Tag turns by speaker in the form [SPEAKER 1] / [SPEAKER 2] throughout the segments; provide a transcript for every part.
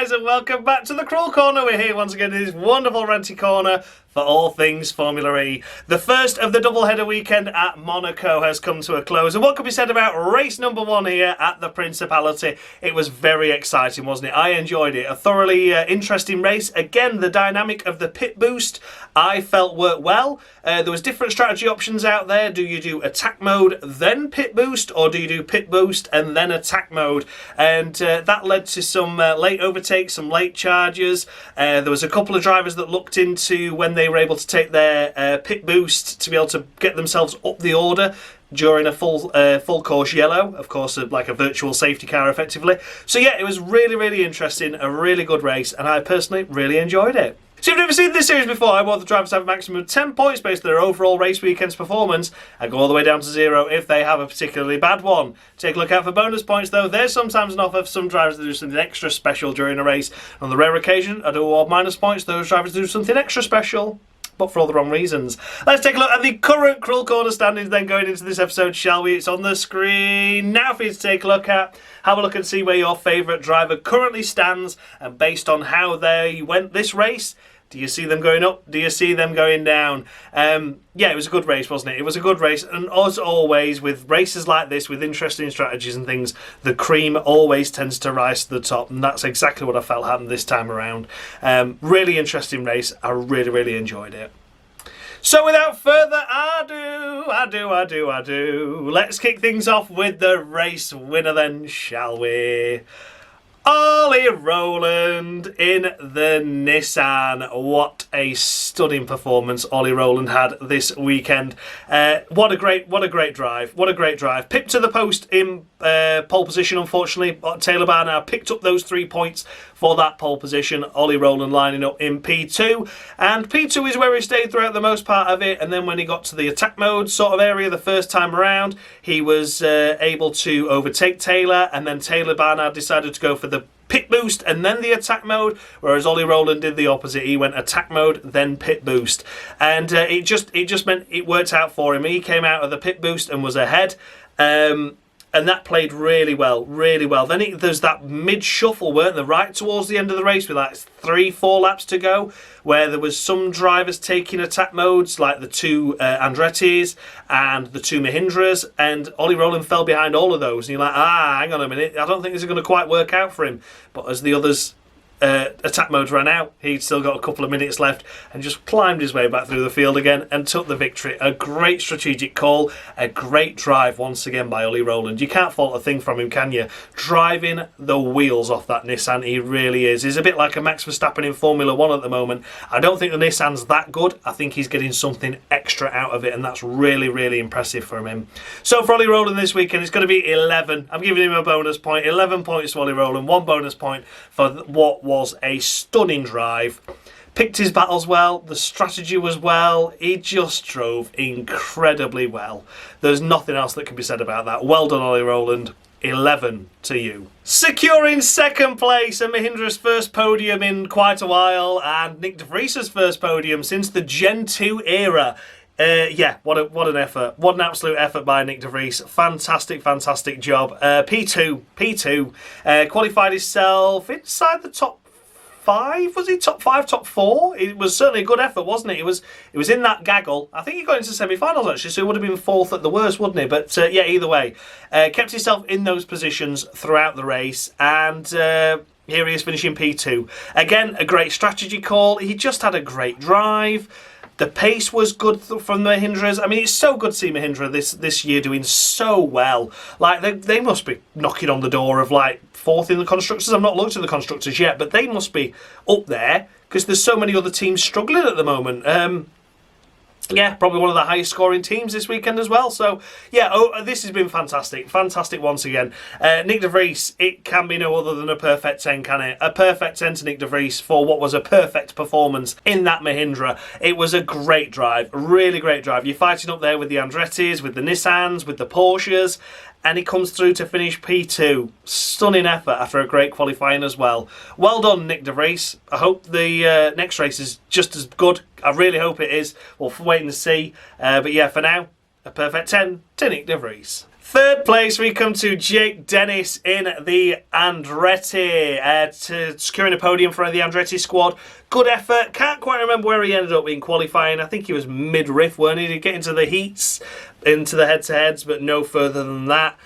[SPEAKER 1] guys, and welcome back to the Crawl Corner. We're here once again in this wonderful ranty corner for all things Formula E. The first of the doubleheader weekend at Monaco has come to a close, and what could be said about race number 1 here at the Principality? It was very exciting, wasn't it? I enjoyed it. A thoroughly interesting race. Again, the dynamic of the pit boost I felt worked well. There was different strategy options out there. Do you do attack mode then pit boost, or do you do pit boost and then attack mode? And that led to some late overtakes, some late charges. There was a couple of drivers that looked into when they were able to take their pit boost to be able to get themselves up the order during a full course yellow, of course, like a virtual safety car effectively. So yeah, it was really interesting, a really good race, and I personally really enjoyed it. So if you've never seen this series before, I want the drivers to have a maximum of 10 points based on their overall race weekend's performance and go all the way down to 0 if they have a particularly bad one. Take a look out for bonus points though. There's sometimes an offer for some drivers that do something extra special during a race. On the rare occasion, I do award minus points. Those drivers do something extra special, but for all the wrong reasons. Let's take a look at the current Cruel Corner standings then going into this episode, shall we? It's on the screen now for you to take a look at. Have a look and see where your favourite driver currently stands, and based on how they went this race, do you see them going up? Do you see them going down? Yeah, it was a good race, wasn't it? It was a good race. And as always, with races like this, with interesting strategies and things, the cream always tends to rise to the top. And that's exactly what I felt happened this time around. Really interesting race. I really enjoyed it. So without further ado, let's kick things off with the race winner then, shall we? Ollie Rowland in the Nissan. What a stunning performance Ollie Rowland had this weekend. What a great drive. What a great drive. Pipped to the post in pole position, unfortunately. Taylor Barnard picked up those 3 points for that pole position. Ollie Rowland lining up in P2. And P2 is where he stayed throughout the most part of it. And then when he got to the attack mode sort of area the first time around, he was able to overtake Taylor. And then Taylor Barnard decided to go for the pit boost and then the attack mode, whereas Ollie Rowland did the opposite. He went attack mode then pit boost, and it just meant it worked out for him. He came out of the pit boost and was ahead, and that played really well. Then there's that mid-shuffle, weren't there, right towards the end of the race with like 3-4 laps to go, where there was some drivers taking attack modes, like the 2 Andretti's and the 2 Mahindras, and Ollie Rowland fell behind all of those. And you're like, hang on a minute, I don't think this is going to quite work out for him. But as the others attack mode ran out, he'd still got a couple of minutes left and just climbed his way back through the field again and took the victory. A great strategic call, a great drive once again by Ollie Rowland. You can't fault a thing from him, can you? Driving the wheels off that Nissan, he really is. He's a bit like a Max Verstappen in Formula 1 at the moment. I don't think the Nissan's that good. I think he's getting something extra out of it, and that's really impressive from him. So for Ollie Rowland this weekend, it's going to be 11. I'm giving him a bonus point. 11 points to Ollie Rowland, 1 bonus point for what was a stunning drive. Picked his battles well, the strategy was well, he just drove incredibly well. There's nothing else that can be said about that. Well done, Ollie Rowland. 11 to you. Securing second place and Mahindra's first podium in quite a while, and Nick De Vries's first podium since the Gen 2 era. Yeah, what an effort. What an absolute effort by Nick De Vries. Fantastic job. P2. Qualified himself inside the top 5. Was he top 5, top 4? It was certainly a good effort, wasn't it? It was in that gaggle. I think he got into semi-finals actually, so he would have been 4th at the worst, wouldn't he? But yeah, either way, kept himself in those positions throughout the race, and here he is finishing P2. Again, a great strategy call. He just had a great drive. The pace was good from the Mahindras. I mean, it's so good to see Mahindra this year doing so well. Like, they must be knocking on the door of, like, 4th in the Constructors. I've not looked at the Constructors yet, but they must be up there because there's so many other teams struggling at the moment. Yeah, probably one of the highest scoring teams this weekend as well. So, yeah, this has been fantastic. Fantastic once again. Nick De Vries, it can be no other than a perfect 10, can it? A perfect 10 to Nick De Vries for what was a perfect performance in that Mahindra. It was a great drive. Really great drive. You're fighting up there with the Andretti's, with the Nissans, with the Porsches, and he comes through to finish P2. Stunning effort after a great qualifying as well. Well done, Nick De Vries. I hope the next race is just as good. I really hope it is. We'll wait and see. But yeah, for now, a perfect 10 to Nick De Vries. Third place, we come to Jake Dennis in the Andretti, securing a podium for the Andretti squad. Good effort. Can't quite remember where he ended up in qualifying. I think he was mid-riff, weren't he? He'd get into the heats, into the head-to-heads, but no further than that.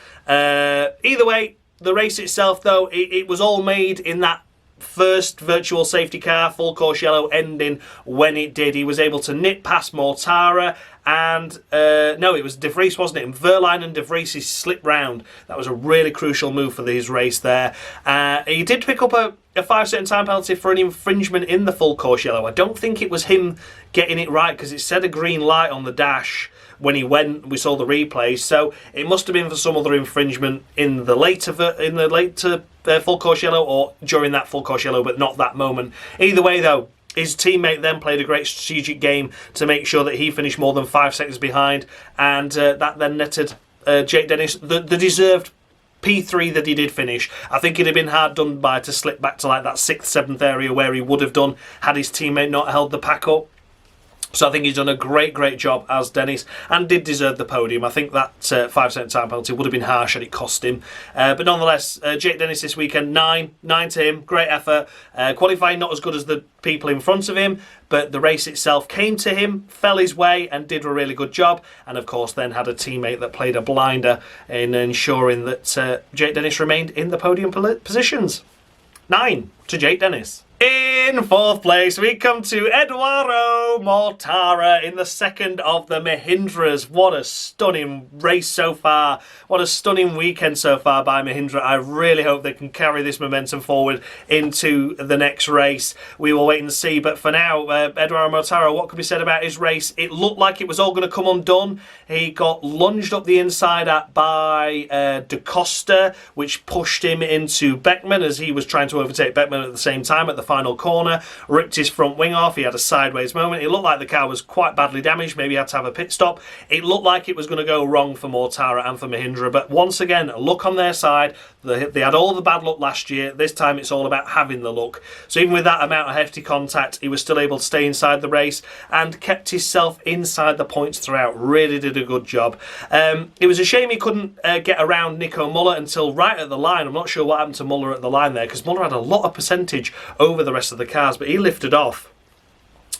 [SPEAKER 1] Either way, the race itself, though, it was all made in that first virtual safety car, full course yellow, ending when it did. He was able to nip past Mortara and no, it was De Vries, wasn't it? And Verline and De Vries slipped round. That was a really crucial move for his race there. He did pick up a 5-second time penalty for an infringement in the full course yellow. I don't think it was him getting it right because it said a green light on the dash when he went. We saw the replay, so it must have been for some other infringement in the later full course yellow or during that full course yellow, but not that moment. Either way, though, his teammate then played a great strategic game to make sure that he finished more than 5 seconds behind, and that then netted Jake Dennis the deserved P3 that he did finish. I think it'd have been hard done by to slip back to like that 6th, 7th area where he would have done had his teammate not held the pack up. So I think he's done a great job as Dennis and did deserve the podium. I think that 5-second time penalty would have been harsh and it cost him. But nonetheless, Jake Dennis this weekend, 9 to him. Great effort. Qualifying not as good as the people in front of him, but the race itself came to him, fell his way and did a really good job. And of course then had a teammate that played a blinder in ensuring that Jake Dennis remained in the podium positions. 9 to Jake Dennis. In fourth place, we come to Edoardo Mortara in the second of the Mahindras. What a stunning race so far. What a stunning weekend so far by Mahindra. I really hope they can carry this momentum forward into the next race. We will wait and see. But for now, Edoardo Mortara, what could be said about his race? It looked like it was all going to come undone. He got lunged up the inside by Costa, which pushed him into Beckman as he was trying to overtake Beckman at the same time at the final corner, ripped his front wing off. He had a sideways moment. It looked like the car was quite badly damaged. Maybe he had to have a pit stop. It looked like it was going to go wrong for Mortara and for Mahindra, but once again, luck on their side. They had all the bad luck last year. This time it's all about having the luck. So even with that amount of hefty contact, he was still able to stay inside the race and kept himself inside the points throughout. Really did a good job. It was a shame he couldn't get around Nico Muller until right at the line. I'm not sure what happened to Muller at the line there because Muller had a lot of percentage over the rest of the cars, but he lifted off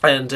[SPEAKER 1] and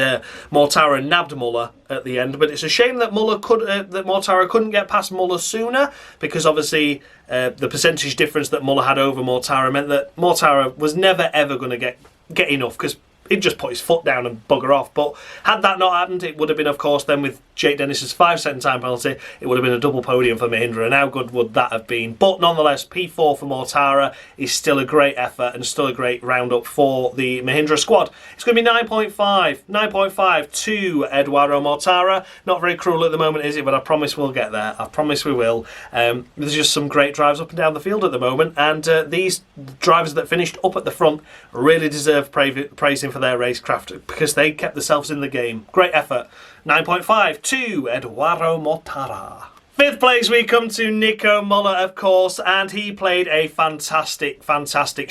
[SPEAKER 1] Mortara nabbed Muller at the end. But it's a shame that Mortara couldn't get past Muller sooner because obviously the percentage difference that Muller had over Mortara meant that Mortara was never ever going to get enough because he'd just put his foot down and bugger off. But had that not happened, it would have been, of course, then with Jake Dennis's 5-second time penalty, it would have been a double podium for Mahindra, and how good would that have been? But nonetheless, P4 for Mortara is still a great effort and still a great roundup for the Mahindra squad. It's going to be 9.5 to Edoardo Mortara. Not very cruel at the moment, is it? But I promise we'll get there. I promise we will. There's just some great drives up and down the field at the moment, and these drivers that finished up at the front really deserve praising for their racecraft because they kept themselves in the game. Great effort. 9.5 to Edoardo Mortara. Fifth place, we come to Nico Muller, of course, and he played a fantastic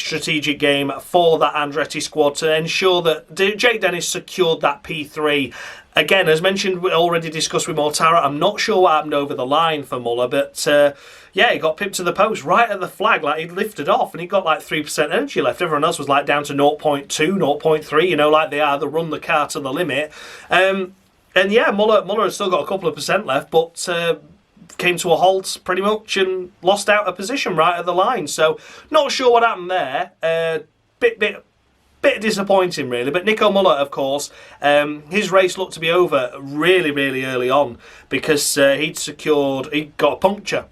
[SPEAKER 1] strategic game for that Andretti squad to ensure that Jake Dennis secured that P3. Again, as mentioned, we already discussed with Mortara, I'm not sure what happened over the line for Muller, but yeah, he got pipped to the post right at the flag, like he'd lifted off, and he got like 3% energy left. Everyone else was like down to 0.2, 0.3, you know, like they run the car to the limit. And yeah, Muller has still got a couple of percent left, but came to a halt pretty much and lost out a position right at the line. So not sure what happened there. Bit disappointing really. But Nico Muller, of course, his race looked to be over really early on because he got a puncture.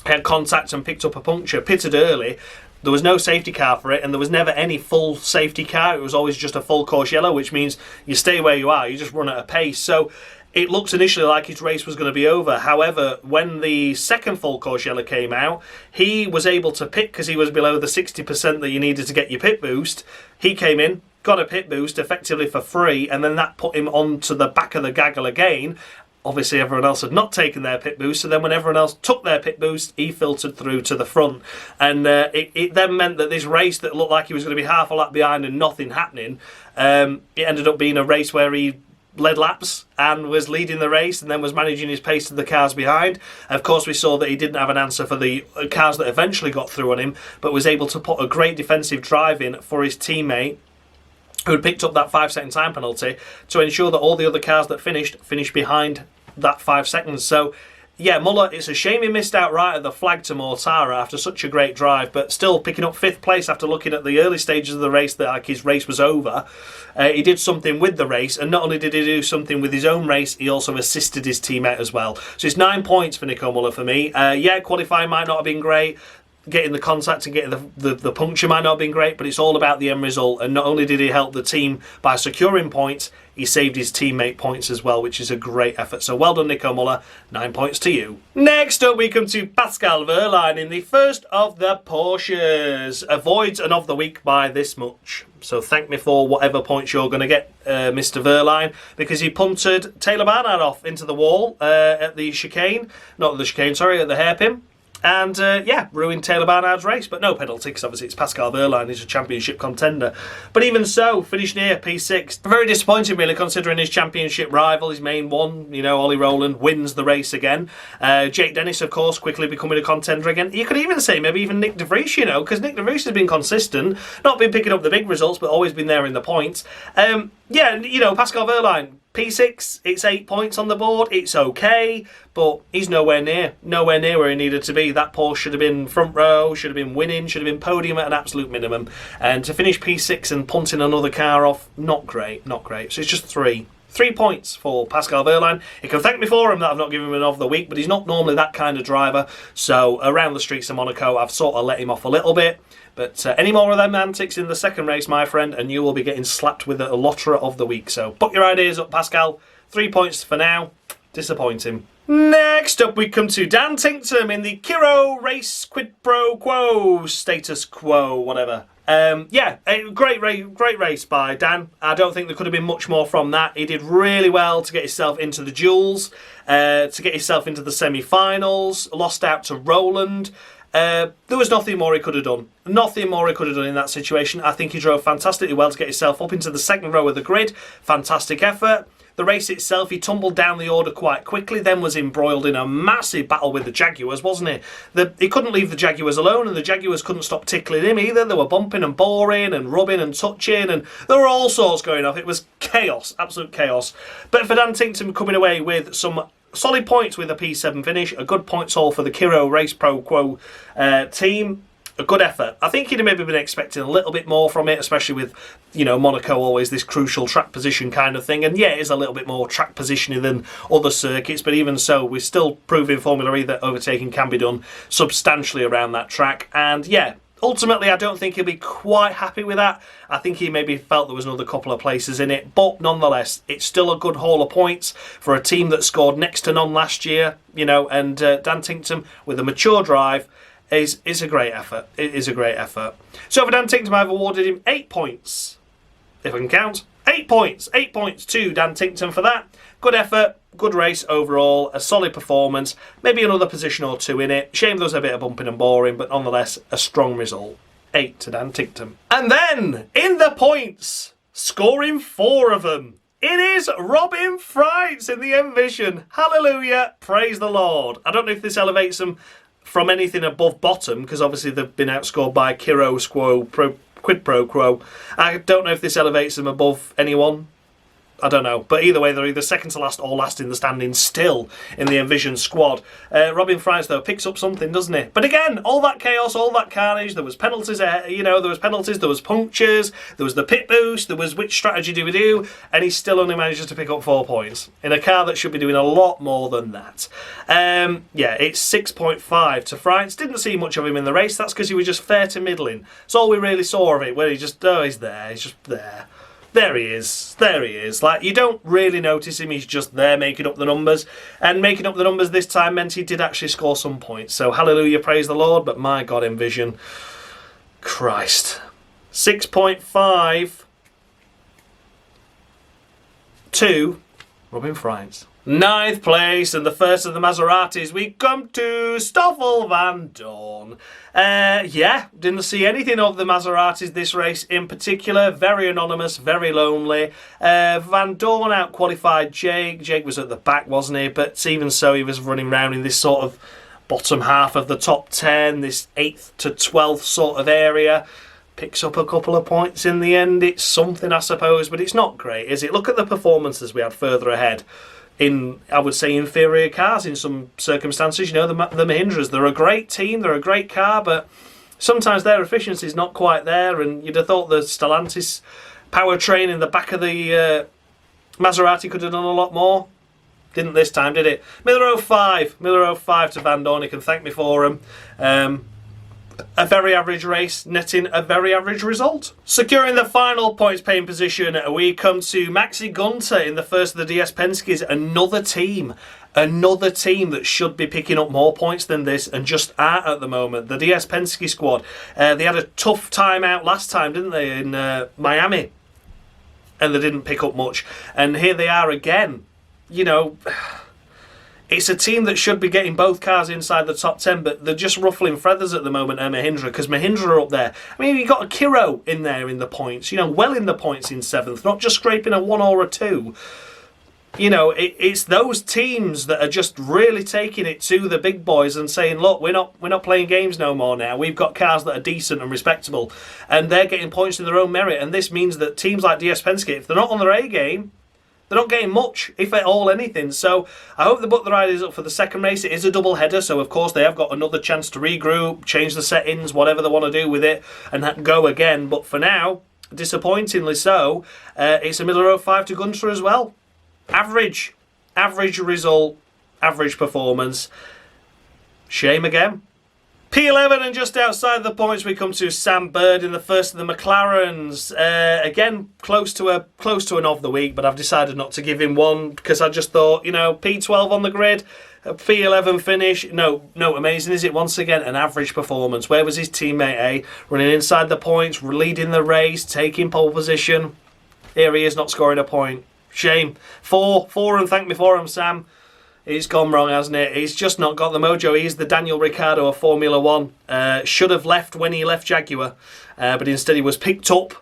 [SPEAKER 1] He had contact and picked up a puncture, pitted early. There was no safety car for it, and there was never any full safety car. It was always just a full course yellow, which means you stay where you are, you just run at a pace. So it looked initially like his race was going to be over. However, when the second full course yellow came out, he was able to pit because he was below the 60% that you needed to get your pit boost. He came in, got a pit boost effectively for free, and then that put him onto the back of the gaggle again. Obviously, everyone else had not taken their pit boost, so then when everyone else took their pit boost, he filtered through to the front. And it then meant that this race that looked like he was going to be half a lap behind and nothing happening, it ended up being a race where he led laps and was leading the race and then was managing his pace to the cars behind. Of course, we saw that he didn't have an answer for the cars that eventually got through on him, but was able to put a great defensive drive in for his teammate, who had picked up that 5-second time penalty, to ensure that all the other cars that finished behind that 5 seconds. So, yeah, Muller, it's a shame he missed out right at the flag to Mortara after such a great drive, but still picking up 5th place after looking at the early stages of the race that like his race was over. He did something with the race, and not only did he do something with his own race, he also assisted his teammate as well. So it's 9 points for Nico Muller for me. Yeah, qualifying might not have been great. Getting the contact and getting the puncture might not have been great, but it's all about the end result. And not only did he help the team by securing points, he saved his teammate points as well, which is a great effort. So well done, Nico Muller. 9 points to you. Next up, we come to Pascal Wehrlein in the first of the Porsches. Avoids an of the week by this much. So thank me for whatever points you're going to get, Mr. Wehrlein, because he punted Taylor Barnard off into the wall at the chicane. Not the chicane, sorry, at the hairpin. And, yeah, ruined Taylor Barnard's race, but no penalty, because obviously it's Pascal Wehrlein, he's a championship contender. But even so, finished near P6. Very disappointing, really, considering his championship rival, his main one, you know, Ollie Rowland, wins the race again. Jake Dennis, of course, quickly becoming a contender again. You could even say maybe even Nick De Vries, you know, because Nick De Vries has been consistent, not been picking up the big results, but always been there in the points. Yeah, you know, Pascal Wehrlein, P6, it's 8 points on the board, it's okay, but he's nowhere near where he needed to be. That Porsche should have been front row, should have been winning, should have been podium at an absolute minimum. And to finish P6 and punting another car off, not great, not great. So it's just 3 points for Pascal Wehrlein. He can thank me for him that I've not given him an of the week, but he's not normally that kind of driver. So around the streets of Monaco, I've sort of let him off a little bit. But any more of them antics in the second race, my friend, and you will be getting slapped with a lotterer of the week. So put your ideas up, Pascal. 3 points for now. Disappointing. Next up, we come to Dan Tington in the Kiro race quid pro quo, status quo, whatever. Yeah, a great race by Dan. I don't think there could have been much more from that. He did really well to get himself into the duels, to get himself into the semi-finals, lost out to Rowland. There was nothing more he could have done. Nothing more he could have done in that situation. I think he drove fantastically well to get himself up into the second row of the grid. Fantastic effort. The race itself, he tumbled down the order quite quickly, then was embroiled in a massive battle with the Jaguars, wasn't he? He couldn't leave the Jaguars alone, and the Jaguars couldn't stop tickling him either. They were bumping and boring and rubbing and touching, and there were all sorts going off. It was chaos, absolute chaos. But for Dan Tington coming away with some solid points with a P7 finish, a good points haul for the Kiro Race Pro Quo team. A good effort. I think he'd have maybe been expecting a little bit more from it, especially with, you know, Monaco always this crucial track position kind of thing. And yeah, it is a little bit more track positioning than other circuits, but even so, we're still proving Formula E that overtaking can be done substantially around that track. And yeah, ultimately, I don't think he'll be quite happy with that. I think he maybe felt there was another couple of places in it, but nonetheless, it's still a good haul of points for a team that scored next to none last year, you know, and Dan Tington with a mature drive is a great effort. It is a great effort. So for Dan Tington, I've awarded him 8 points. If I can count. 8 points. 8 points to Dan Tington for that. Good effort. Good race overall. A solid performance. Maybe another position or two in it. Shame there was a bit of bumping and boring, but nonetheless, a strong result. 8 to Dan Tington. And then, in the points, scoring 4 of them, it is Robin Freitz in the Envision. Hallelujah. Praise the Lord. I don't know if this elevates them from anything above bottom, because obviously they've been outscored by Kiro Quid Pro Quo. I don't know if this elevates them above anyone. I don't know. But either way, they're either second to last or last in the standings still in the Envision squad. Robin Freitz, though, picks up something, doesn't he? But again, all that chaos, all that carnage, there was penalties, you know, there was penalties, there was punctures, there was the pit boost, there was which strategy do we do, and he still only manages to pick up 4 points in a car that should be doing a lot more than that. Yeah, it's 6.5 to Freitz. Didn't see much of him in the race. That's because he was just fair to middling. That's all we really saw of it, where he just, oh, he's there, he's just there. There he is. There he is. Like, you don't really notice him. He's just there making up the numbers. And making up the numbers this time meant he did actually score some points. So, hallelujah, praise the Lord. But my God, Envision. Christ. 6.5 to Rubbing Frights. 9th place, and the first of the Maseratis, we come to Stoffel Van Dorn. Yeah, didn't see anything of the Maseratis this race in particular. Very anonymous, very lonely. Van Dorn out-qualified Jake. Jake was at the back, wasn't he? But even so, he was running around in this sort of bottom half of the top 10, this 8th to 12th sort of area. Picks up a couple of points in the end. It's something, I suppose, but it's not great, is it? Look at the performances we had further ahead. In, I would say, inferior cars in some circumstances. You know, the Mahindras, they're a great team, they're a great car, but sometimes their efficiency is not quite there, and you'd have thought the Stellantis powertrain in the back of the Maserati could have done a lot more. Didn't this time, did it? Miller 05 to Van Dorn, you can thank me for him. A very average race, netting a very average result. Securing the final points paying position, we come to Maxi Gunter in the first of the DS Penske's. Another team that should be picking up more points than this and just are at the moment. The DS Penske squad, they had a tough time out last time, didn't they, in Miami, and they didn't pick up much. And here they are again. You know, it's a team that should be getting both cars inside the top 10, but they're just ruffling feathers at the moment, Mahindra, because Mahindra are up there. I mean, you've got a Kiro in there in the points, you know, well in the points in 7th, not just scraping a 1 or a 2. You know, it's those teams that are just really taking it to the big boys and saying, look, we're not playing games no more now. We've got cars that are decent and respectable, and they're getting points in their own merit. And this means that teams like DS Penske, if they're not on their A game, they're not getting much, if at all anything. So I hope they put the riders up for the second race. It is a double header, so of course they have got another chance to regroup, change the settings, whatever they want to do with it, and go again. But for now, disappointingly so, it's a Miller 05 to Gunter as well. Average result, average performance. Shame again. P11, and just outside the points we come to Sam Bird in the first of the McLarens. Again, close to an of the week, but I've decided not to give him one because I just thought, you know, P12 on the grid, a P11 finish. No, amazing, is it? Once again, an average performance. Where was his teammate, Running inside the points, leading the race, taking pole position. Here he is, not scoring a point. Shame. Four, and thank me for him, Sam. He's gone wrong, hasn't it? He's just not got the mojo. He's the Daniel Ricciardo of Formula 1. Should have left when he left Jaguar, but instead he was picked up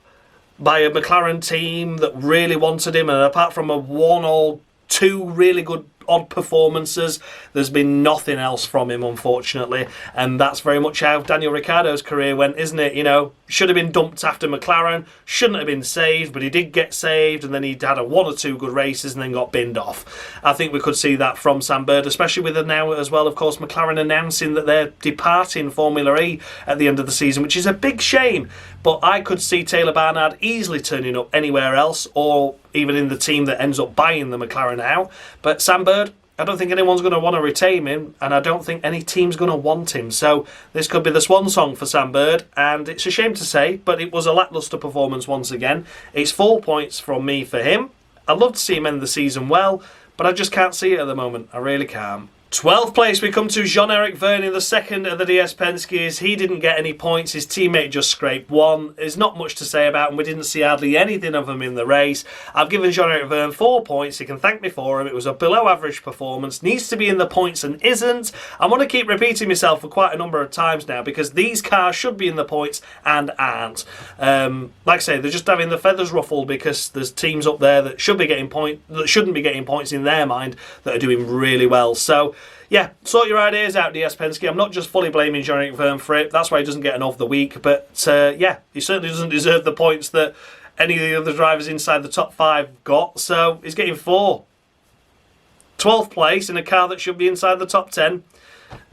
[SPEAKER 1] by a McLaren team that really wanted him, and apart from a 1 or 2 really good odd performances, there's been nothing else from him, unfortunately, and that's very much how Daniel Ricciardo's career went, isn't it? You know, should have been dumped after McLaren, shouldn't have been saved, but he did get saved, and then he had a 1 or 2 good races and then got binned off. I think we could see that from Sam Bird, especially with now as well, of course, McLaren announcing that they're departing Formula E at the end of the season, which is a big shame, but I could see Taylor Barnard easily turning up anywhere else, or even in the team that ends up buying the McLaren out. But Sam Bird, I don't think anyone's going to want to retain him, and I don't think any team's going to want him. So this could be the swan song for Sam Bird, and it's a shame to say, but it was a lacklustre performance once again. It's 4 points from me for him. I'd love to see him end the season well, but I just can't see it at the moment. I really can't. 12th place, we come to JeanEric Vern in the second of the DS Penske's. He didn't get any points. His teammate just scraped 1. There's not much to say about him. We didn't see hardly anything of him in the race. I've given JeanEric Vern 4 points. He can thank me for him. It was a below average performance. Needs to be in the points and isn't. I want to keep repeating myself for quite a number of times now because these cars should be in the points and aren't. Like I say, they're just having the feathers ruffled because there's teams up there that shouldn't be getting points in their mind that are doing really well. So yeah, sort your ideas out, DS Penske. I'm not just fully blaming JeanEric Vern for it. That's why he doesn't get an of the week. But yeah, he certainly doesn't deserve the points that any of the other drivers inside the top 5 got. So he's getting 4. 12th place in a car that should be inside the top 10.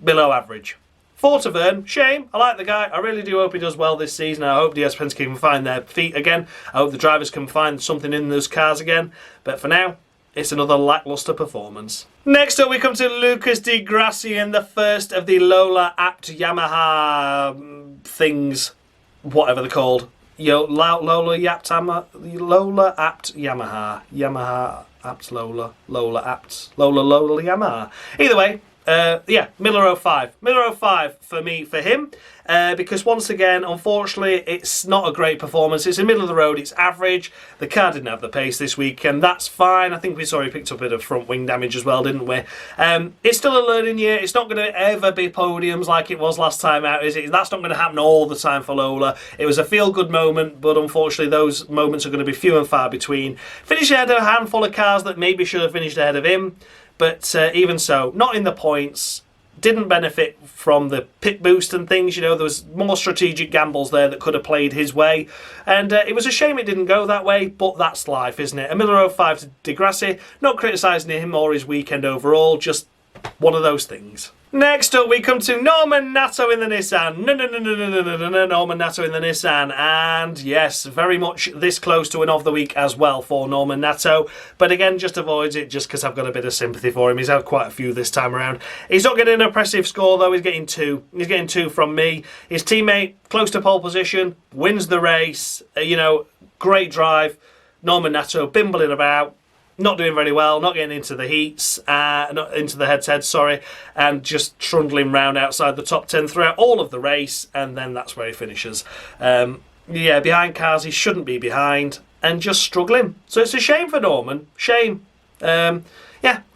[SPEAKER 1] Below average. 4 to Vern. Shame. I like the guy. I really do hope he does well this season. I hope DS Penske can find their feet again. I hope the drivers can find something in those cars again. But for now, it's another lacklustre performance. Next up, we come to Lucas Degrassi in the first of the Lola Apt Yamaha things, whatever they're called. Lola Apt Yamaha. Yamaha Apt Lola. Lola Apt. Lola Yamaha. Either way, Miller 05. Miller 05 for me, for him. Because once again, unfortunately, it's not a great performance. It's in the middle of the road. It's average. The car didn't have the pace this week, and that's fine. I think we saw he picked up a bit of front wing damage as well, didn't we? It's still a learning year. It's not going to ever be podiums like it was last time out, is it? That's not going to happen all the time for Lola. It was a feel-good moment, but unfortunately, those moments are going to be few and far between. Finished ahead of a handful of cars that maybe should have finished ahead of him, but even so, not in the points. Didn't benefit from the pit boost and things, you know, there was more strategic gambles there that could have played his way, and it was a shame it didn't go that way, but that's life, isn't it? A Miller 05 to Degrassi, not criticising him or his weekend overall, just one of those things. Next up, we come to Norman Nato in the Nissan. Norman Nato in the Nissan. And yes, very much this close to an of the week as well for Norman Nato. But again, just avoids it just because I've got a bit of sympathy for him. He's had quite a few this time around. He's not getting an impressive score though. He's getting 2. He's getting 2 from me. His teammate, close to pole position, wins the race. Great drive. Norman Nato bimbling about. Not doing very well, not getting into the heats, not into the head-to-head, sorry, and just trundling round outside the top 10 throughout all of the race, and then that's where he finishes. Behind cars he shouldn't be behind, and just struggling. So it's a shame for Norman, shame. I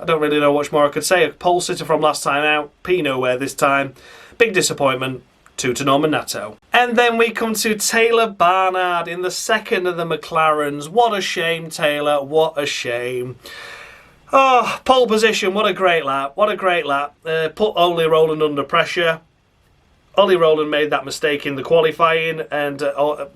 [SPEAKER 1] don't really know much more I could say. A pole sitter from last time out, P nowhere this time. Big disappointment. 2 to Norman Nato. And then we come to Taylor Barnard in the second of the McLarens. What a shame, Taylor. What a shame. Oh, pole position. What a great lap. What a great lap. Put Ollie Rowland under pressure. Ollie Rowland made that mistake in the qualifying, and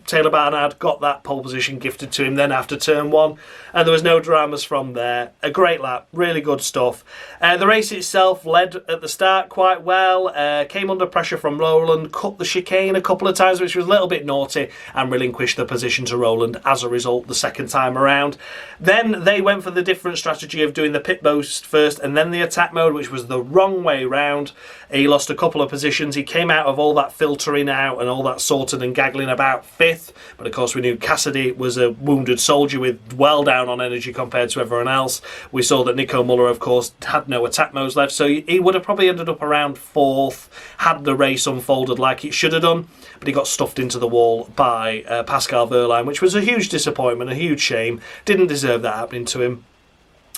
[SPEAKER 1] Taylor Barnard got that pole position gifted to him then after turn 1, and there was no dramas from there. A great lap, really good stuff. The race itself led at the start quite well, came under pressure from Rowland, cut the chicane a couple of times, which was a little bit naughty, and relinquished the position to Rowland as a result the second time around. Then they went for the different strategy of doing the pit boost first and then the attack mode, which was the wrong way round. He lost a couple of positions. He came out of all that filtering out and all that sorting and gaggling about 5th, but of course we knew Cassidy was a wounded soldier with well down on energy compared to everyone else. We saw that Nico Muller, of course, had no attack modes left, so he would have probably ended up around 4th had the race unfolded like it should have done, but he got stuffed into the wall by Pascal Wehrlein, which was a huge disappointment, a huge shame. Didn't deserve that happening to him.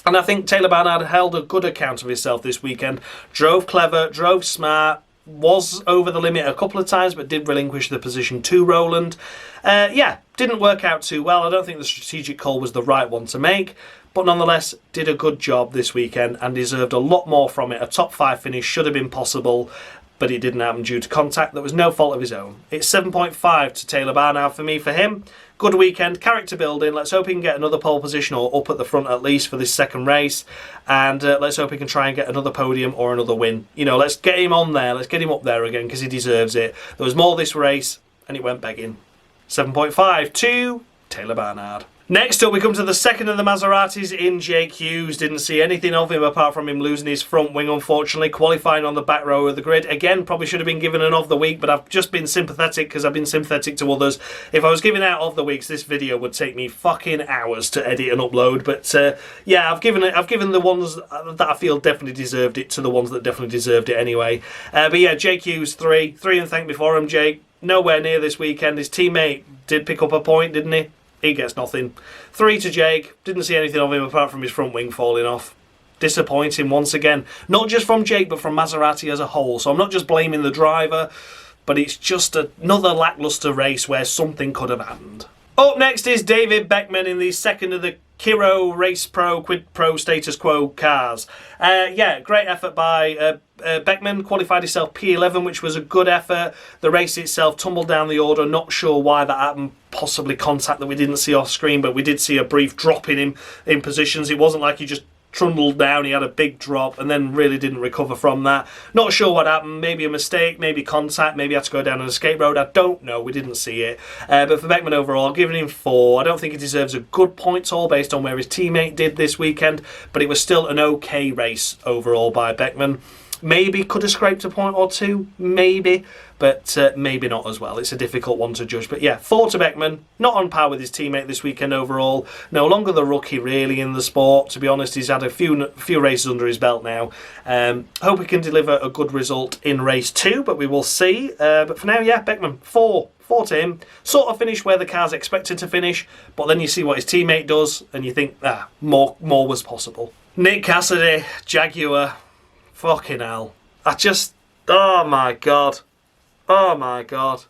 [SPEAKER 1] And I think Taylor Barnard held a good account of himself this weekend. Drove clever, drove smart, was over the limit a couple of times, but did relinquish the position to Rowland. Didn't work out too well. I don't think the strategic call was the right one to make, but nonetheless did a good job this weekend and deserved a lot more from it. A top 5 finish should have been possible, but it didn't happen due to contact that was no fault of his own. It's 7.5 to Taylor Barnard for me, for him. Good weekend, character building. Let's hope he can get another pole position or up at the front at least for this second race. And let's hope he can try and get another podium or another win. Let's get him on there. Let's get him up there again because he deserves it. There was more this race and it went begging. 7.5 to Taylor Barnard. Next up, we come to the second of the Maseratis in Jake Hughes. Didn't see anything of him apart from him losing his front wing, unfortunately. Qualifying on the back row of the grid. Again, probably should have been given an of the week, but I've just been sympathetic because I've been sympathetic to others. If I was giving out of the weeks, this video would take me fucking hours to edit and upload. But I've given the ones that I feel definitely deserved it to the ones that definitely deserved it anyway. Jake Hughes, 3 and thank me for him, Jake. Nowhere near this weekend. His teammate did pick up a point, didn't he? He gets nothing. 3 to Jake. Didn't see anything of him apart from his front wing falling off. Disappointing once again. Not just from Jake, but from Maserati as a whole. So I'm not just blaming the driver, but it's just another lacklustre race where something could have happened. Up next is David Beckman in the second of the Kiro Race Pro Quid Pro Status Quo cars. Great effort by Beckman. Qualified himself P11, which was a good effort. The race itself tumbled down the order. Not sure why that happened. Possibly contact that we didn't see off screen, but we did see a brief drop in him in positions. It wasn't like he just trundled down, he had a big drop and then really didn't recover from that. Not sure what happened, maybe a mistake, maybe contact, maybe had to go down an escape road, I don't know, we didn't see it. But for Beckman overall, giving him 4. I don't think he deserves a good point all based on where his teammate did this weekend, but it was still an okay race overall by Beckman. Maybe could have scraped a point or 2, maybe, but maybe not as well. It's a difficult one to judge. But yeah, 4 to Beckman, not on par with his teammate this weekend overall. No longer the rookie really in the sport. To be honest, he's had a few races under his belt now. Hope he can deliver a good result in race 2, but we will see. But for now, yeah, Beckman, 4 to him. Sort of finished where the car's expected to finish, but then you see what his teammate does, and you think, more was possible. Nick Cassidy, Jaguar, fucking hell. Oh my god. Oh my god.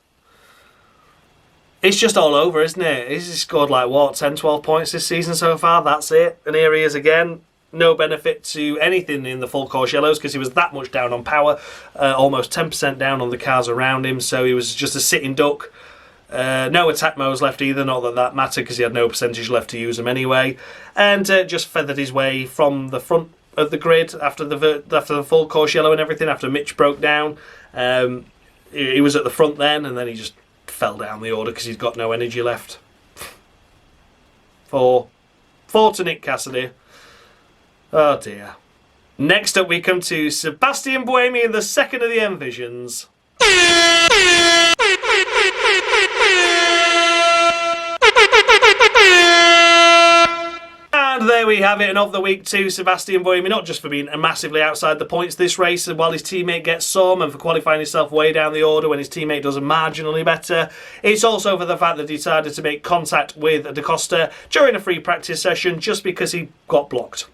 [SPEAKER 1] It's just all over, isn't it? He's scored like, what, 10, 12 points this season so far? That's it. And here he is again. No benefit to anything in the full course yellows because he was that much down on power. Almost 10% down on the cars around him. So he was just a sitting duck. No attack modes left either. Not that that mattered because he had no percentage left to use them anyway. And just feathered his way from the front of the grid after the full course yellow and everything, after Mitch broke down. He was at the front then, and then he just fell down the order because he's got no energy left. 4 to Nick Cassidy. Oh dear. Next up we come to Sebastian Buian, the second of the Envisions. And there we have it, and of the week to Sebastian Buian, not just for being massively outside the points this race while his teammate gets some, and for qualifying himself way down the order when his teammate does marginally better. It's also for the fact that he decided to make contact with Costa during a free practice session just because he got blocked.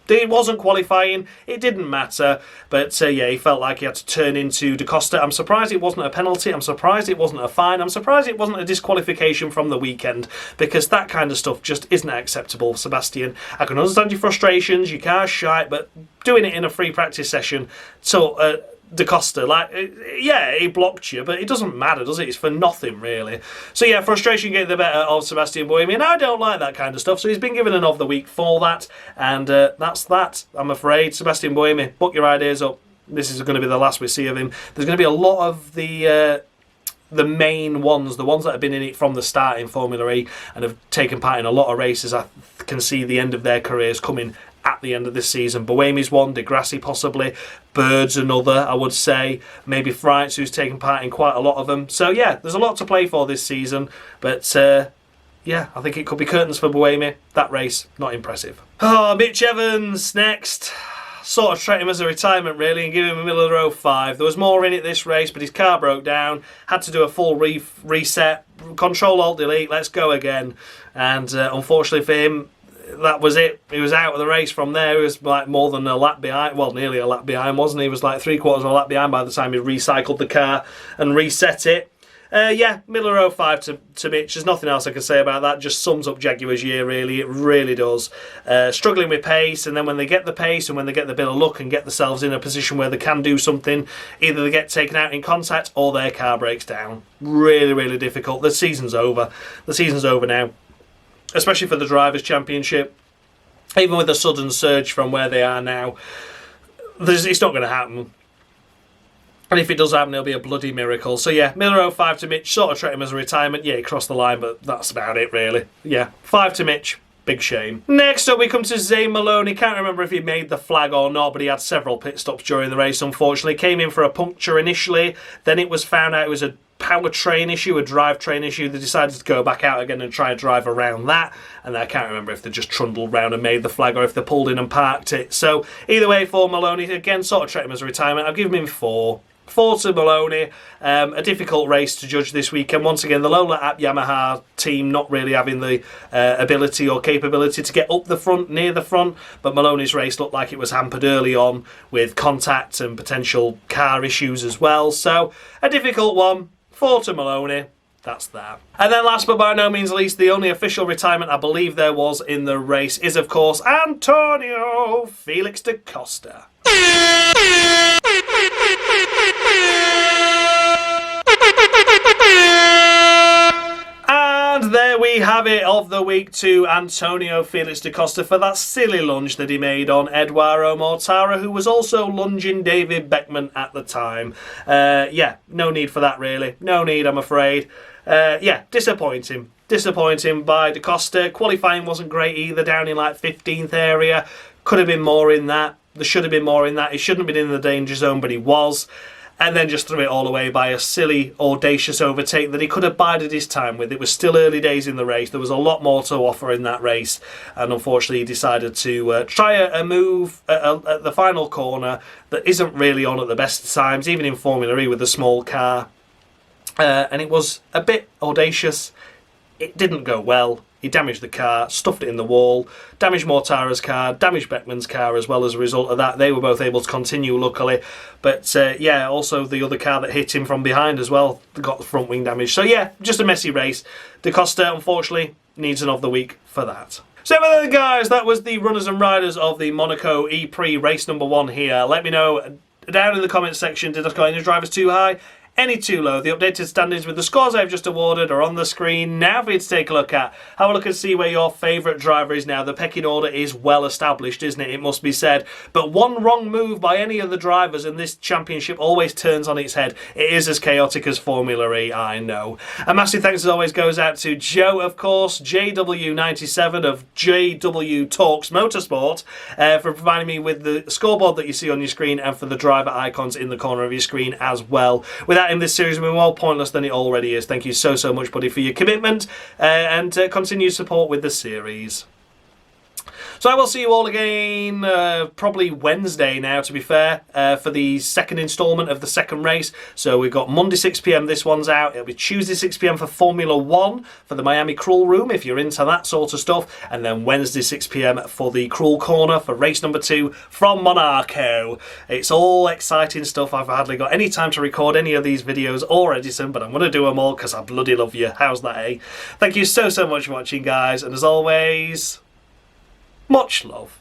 [SPEAKER 1] It wasn't qualifying, it didn't matter, but yeah, he felt like he had to turn into Costa. I'm surprised it wasn't a penalty, I'm surprised it wasn't a fine, I'm surprised it wasn't a disqualification from the weekend, because that kind of stuff just isn't acceptable, Sebastian. I can understand your frustrations, your car's shite, but doing it in a free practice session, so Costa, like, yeah, he blocked you, but it doesn't matter, does it? It's for nothing, really. So yeah, frustration getting the better of Sebastian Buian, and I don't like that kind of stuff, so he's been given an of the week for that, and that's that, I'm afraid. Sebastian Buian, book your ideas up. This is going to be the last we see of him. There's going to be a lot of the main ones, the ones that have been in it from the start in Formula E and have taken part in a lot of races. I can see the end of their careers coming at the end of this season. Buemi's one, Degrassi possibly, Bird's another, I would say. Maybe Frisse, who's taken part in quite a lot of them. So yeah, there's a lot to play for this season. But yeah, I think it could be curtains for Buemi. That race, not impressive. Oh, Mitch Evans next. Sort of treat him as a retirement really and give him a middle of the road 5. There was more in it this race, but his car broke down. Had to do a full reset. Control-Alt-Delete, let's go again. And unfortunately for him, that was it. He was out of the race from there. He was like more than a lap behind. Well, nearly a lap behind, wasn't he? He was like 3/4 of a lap behind by the time he recycled the car and reset it. Yeah, middle of row 5 to Mitch. There's nothing else I can say about that. Just sums up Jaguar's year, really. It really does. Struggling with pace, and then when they get the pace and when they get the bit of luck and get themselves in a position where they can do something, either they get taken out in contact or their car breaks down. Really, really difficult. The season's over. The season's over now, especially for the Drivers' Championship. Even with a sudden surge from where they are now, it's not going to happen. And if it does happen, it'll be a bloody miracle. So yeah, Miller 05 to Mitch, sort of treat him as a retirement. Yeah, he crossed the line, but that's about it, really. Yeah, 5 to Mitch. Big shame. Next up, we come to Zay Malone. He can't remember if he made the flag or not, but he had several pit stops during the race, unfortunately. Came in for a puncture initially. Then it was found out it was a powertrain issue, a drivetrain issue. They decided to go back out again and try and drive around that. And I can't remember if they just trundled round and made the flag or if they pulled in and parked it. So either way, for Maloney, again, sort of treat him as a retirement. I've given him 4. 4 to Maloney. A difficult race to judge this weekend. Once again, the Lola App Yamaha team not really having the ability or capability to get up the front, near the front, but Maloney's race looked like it was hampered early on with contact and potential car issues as well. So, a difficult one. 4 to Maloney. That's that. And then last but by no means least, the only official retirement I believe there was in the race is, of course, Antonio Felix da Costa. And there we have it, of the week to Antonio Felix da Costa for that silly lunge that he made on Eduardo Mortara, who was also lunging David Beckman at the time. Yeah, no need for that really. No need, I'm afraid. Yeah, disappointing. Disappointing by da Costa. Qualifying wasn't great either, down in like 15th area. Could have been more in that. There should have been more in that. He shouldn't have been in the danger zone, but he was. and then just threw it all away by a silly, audacious overtake that he could have bided his time with. It was still early days in the race. There was a lot more to offer in that race, and unfortunately he decided to try a move at the final corner that isn't really on at the best of times, even in Formula E with a small car. And it was a bit audacious. It didn't go well. He damaged the car, stuffed it in the wall, damaged Mortara's car, damaged Beckman's car as well as a result of that. They were both able to continue, luckily. But yeah, also the other car that hit him from behind as well got the front wing damage. So yeah, just a messy race. Costa, unfortunately, needs an of the week for that. So there, guys, that was the runners and riders of the Monaco E-Prix race number 1 here. Let me know down in the comments section, did I score any drivers too high? Any too low? The updated standings with the scores I've just awarded are on the screen now for you to take a look at. Have a look and see where your favourite driver is now. The pecking order is well established, isn't it? It must be said. But one wrong move by any of the drivers and this championship always turns on its head. It is as chaotic as Formula E, I know. A massive thanks as always goes out to Joe, of course, JW97 of JW Talks Motorsport, for providing me with the scoreboard that you see on your screen and for the driver icons in the corner of your screen as well. Without him, this series would be more pointless than it already is. Thank you so much, buddy, for your commitment and continued support with the series. So I will see you all again probably Wednesday now, to be fair, for the second instalment of the second race. So we've got Monday 6 PM, this one's out. It'll be Tuesday 6 PM for Formula 1 for the Miami Cruel Room, if you're into that sort of stuff. And then Wednesday 6 PM for the Cruel Corner for race number 2 from Monaco. It's all exciting stuff. I've hardly got any time to record any of these videos or edit them, but I'm going to do them all because I bloody love you. How's that, eh? Thank you so much for watching, guys. And as always, much love.